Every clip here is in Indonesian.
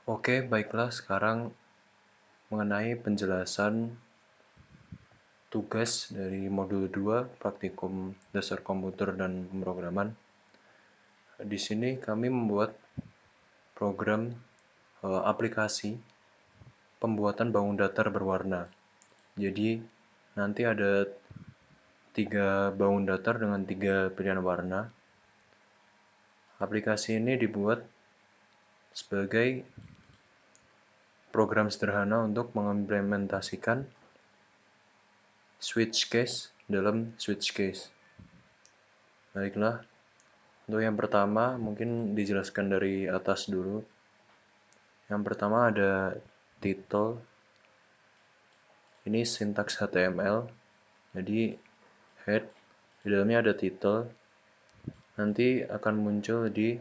Oke, baiklah sekarang mengenai penjelasan tugas dari modul 2 praktikum dasar komputer dan pemrograman. Di sini kami membuat program aplikasi pembuatan bangun datar berwarna. Jadi nanti ada 3 bangun datar dengan 3 pilihan warna. Aplikasi ini dibuat sebagai program sederhana untuk mengimplementasikan switch case dalam switch case. Baiklah, untuk yang pertama mungkin dijelaskan dari atas dulu. Yang pertama ada title. Ini sintaks HTML. Jadi head, di dalamnya ada title. Nanti akan muncul di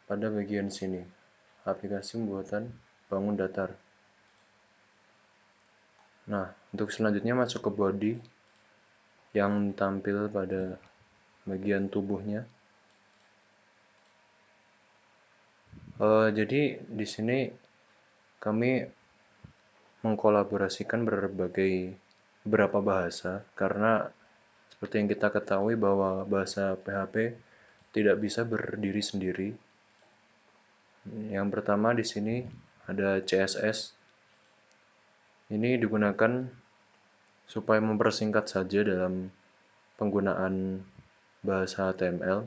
pada bagian sini, aplikasi pembuatan bangun datar. Nah, untuk selanjutnya masuk ke body yang tampil pada bagian tubuhnya. Jadi di sini kami mengkolaborasikan beberapa bahasa karena seperti yang kita ketahui bahwa bahasa PHP tidak bisa berdiri sendiri. Yang pertama di sini ada CSS. Ini digunakan supaya mempersingkat saja dalam penggunaan bahasa HTML.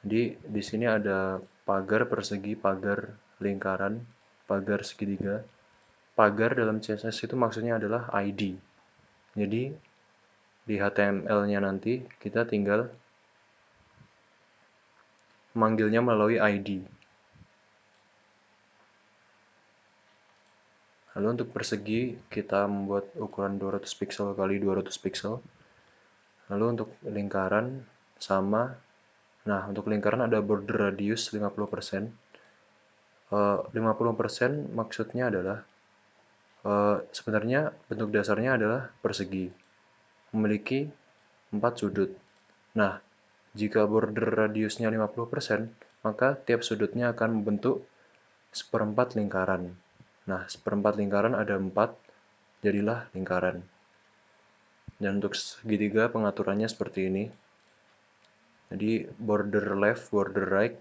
Jadi di sini ada pagar persegi, pagar lingkaran, pagar segitiga. Pagar dalam CSS itu maksudnya adalah ID. Jadi di HTML-nya nanti kita tinggal memanggilnya melalui ID. Lalu untuk persegi kita membuat ukuran 200 pixel kali 200 pixel. Lalu untuk lingkaran sama. Nah, untuk lingkaran ada border radius 50%. 50% maksudnya adalah sebenarnya bentuk dasarnya adalah persegi, memiliki 4 sudut. Nah, jika border radiusnya 50%, maka tiap sudutnya akan membentuk seperempat lingkaran. Nah, seperempat lingkaran ada 4, jadilah lingkaran. Dan untuk segitiga pengaturannya seperti ini. Jadi border left, border right.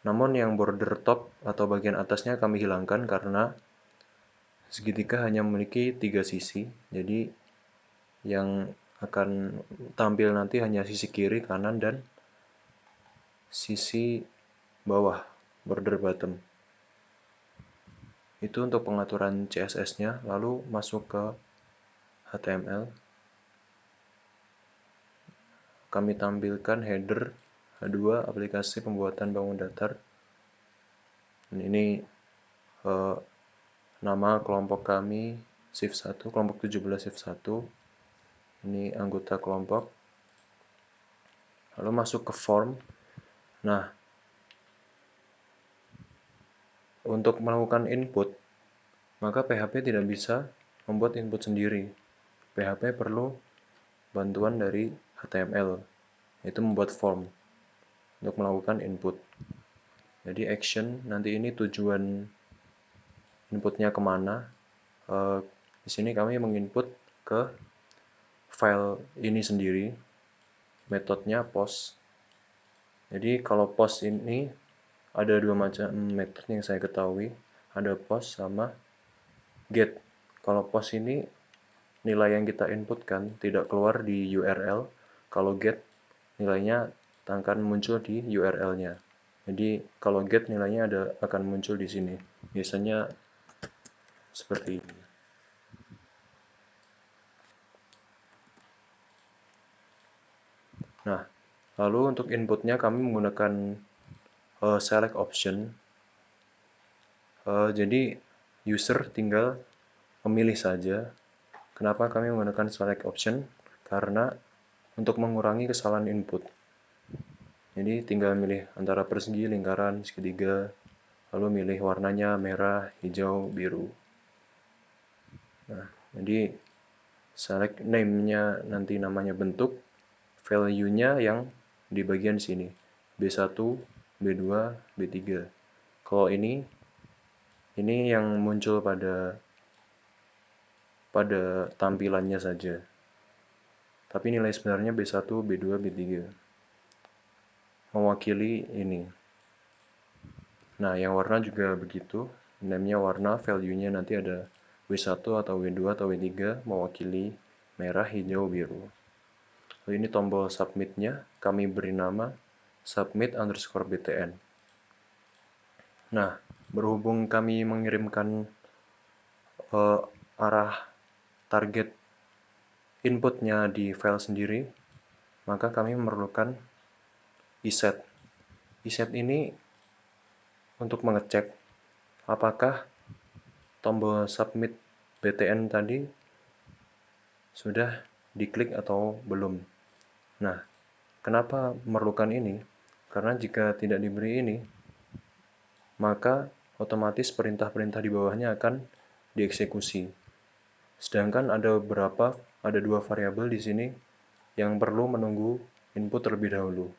Namun yang border top atau bagian atasnya kami hilangkan karena segitiga hanya memiliki 3 sisi. Jadi yang akan tampil nanti hanya sisi kiri, kanan, dan sisi bawah, border bottom. Itu untuk pengaturan CSS-nya. Lalu masuk ke HTML. Kami tampilkan header H2 aplikasi pembuatan bangun datar. Dan ini nama kelompok kami shift 1, kelompok 17 shift 1. Ini anggota kelompok. Lalu masuk ke form. Nah, untuk melakukan input, maka PHP tidak bisa membuat input sendiri. PHP perlu bantuan dari HTML, yaitu membuat form untuk melakukan input. Jadi action, nanti ini tujuan inputnya kemana. Di sini kami menginput ke file ini sendiri, metodenya post. Jadi kalau post ini ada 2 macam metode yang saya ketahui, ada post sama get. Kalau post ini nilai yang kita inputkan tidak keluar di URL, kalau get nilainya akan muncul di URL-nya. Jadi kalau get nilainya akan muncul di sini. Biasanya seperti ini. Nah, lalu untuk inputnya kami menggunakan select option. Jadi user tinggal memilih saja. Kenapa kami menggunakan select option? Karena untuk mengurangi kesalahan input. Jadi tinggal milih antara persegi, lingkaran, segitiga, lalu milih warnanya merah, hijau, biru. Nah, jadi select name-nya nanti namanya bentuk, value-nya yang di bagian sini, B1, B2, B3. Kalau ini yang muncul pada tampilannya saja. Tapi nilai sebenarnya B1, B2, B3. Mewakili ini. Nah, yang warna juga begitu. Name-nya warna, value-nya nanti ada W1 atau W2 atau W3 mewakili merah, hijau, biru. Lalu ini tombol submit-nya, kami beri nama submit_btn. Nah, berhubung kami mengirimkan arah target inputnya di file sendiri, maka kami memerlukan iset. Iset ini untuk mengecek apakah tombol submit btn tadi sudah diklik atau belum. Nah, kenapa memerlukan ini? Karena jika tidak diberi ini, maka otomatis perintah-perintah di bawahnya akan dieksekusi. Sedangkan ada dua variabel di sini yang perlu menunggu input terlebih dahulu.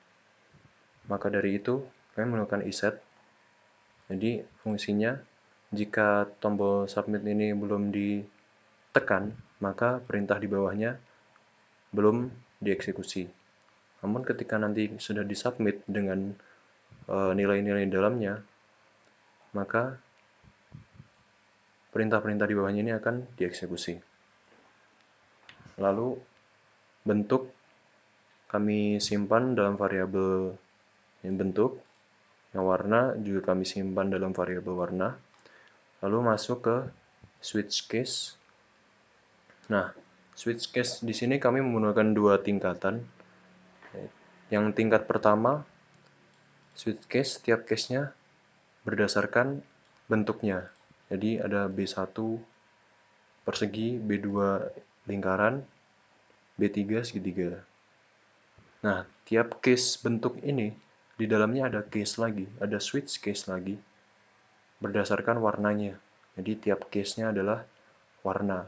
Maka dari itu, kami menggunakan iset. Jadi fungsinya, jika tombol submit ini belum ditekan, maka perintah di bawahnya belum dieksekusi. Namun ketika nanti sudah disubmit dengan nilai-nilai dalamnya, maka perintah-perintah di bawahnya ini akan dieksekusi. Lalu bentuk kami simpan dalam variabel yang bentuk, yang warna juga kami simpan dalam variabel warna. Lalu masuk ke switch case. Nah, switch case di sini kami menggunakan dua tingkatan. Yang tingkat pertama, switch case, setiap case-nya berdasarkan bentuknya. Jadi ada B1 persegi, B2 lingkaran, B3 segitiga. Nah, tiap case bentuk ini, di dalamnya ada case lagi, ada switch case lagi, berdasarkan warnanya. Jadi tiap case-nya adalah warna.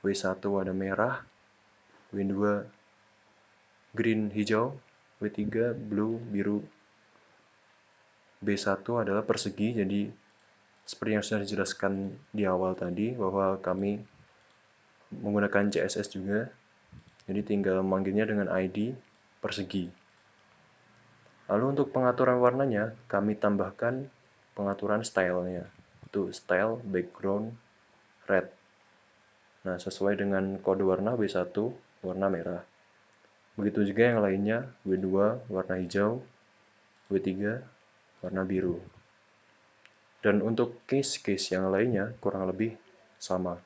W1 ada merah, W2 green hijau, W3 blue biru. B1 adalah persegi, jadi seperti yang sudah dijelaskan di awal tadi, bahwa kami menggunakan CSS juga, jadi tinggal memanggilnya dengan ID persegi. Lalu untuk pengaturan warnanya, kami tambahkan pengaturan stylenya, itu style background red. Nah, sesuai dengan kode warna W1 warna merah. Begitu juga yang lainnya, W2 warna hijau, W3 warna biru. Dan untuk case-case yang lainnya kurang lebih sama.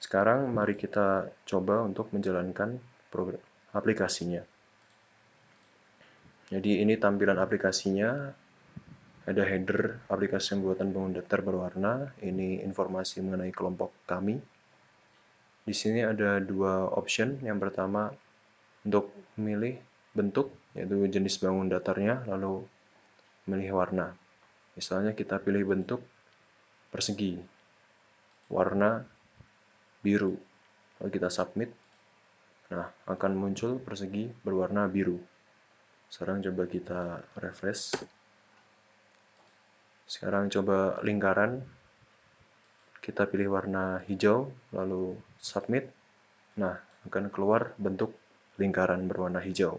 Sekarang mari kita coba untuk menjalankan aplikasinya. Jadi ini tampilan aplikasinya. Ada header aplikasi buatan pengguna daftar berwarna. Ini informasi mengenai kelompok kami. Di sini ada dua option. Yang pertama untuk memilih bentuk, yaitu jenis bangun datarnya, lalu memilih warna. Misalnya kita pilih bentuk persegi, warna biru, lalu kita submit. Nah, akan muncul persegi berwarna biru. Sekarang coba kita refresh. Sekarang coba lingkaran, kita pilih warna hijau, lalu submit. Nah, akan keluar bentuk lingkaran berwarna hijau.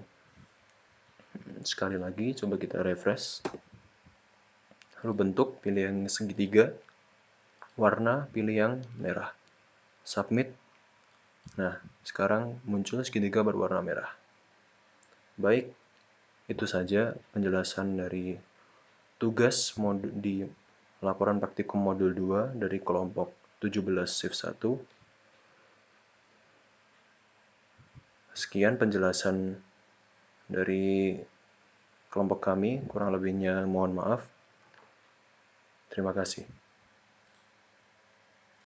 Sekali lagi, coba kita refresh. Lalu bentuk, pilih yang segitiga. Warna, pilih yang merah. Submit. Nah, sekarang muncul segitiga berwarna merah. Baik, itu saja penjelasan dari tugas di laporan praktikum modul 2 dari kelompok 17 shift 1. Sekian penjelasan dari kelompok kami, kurang lebihnya mohon maaf. Terima kasih.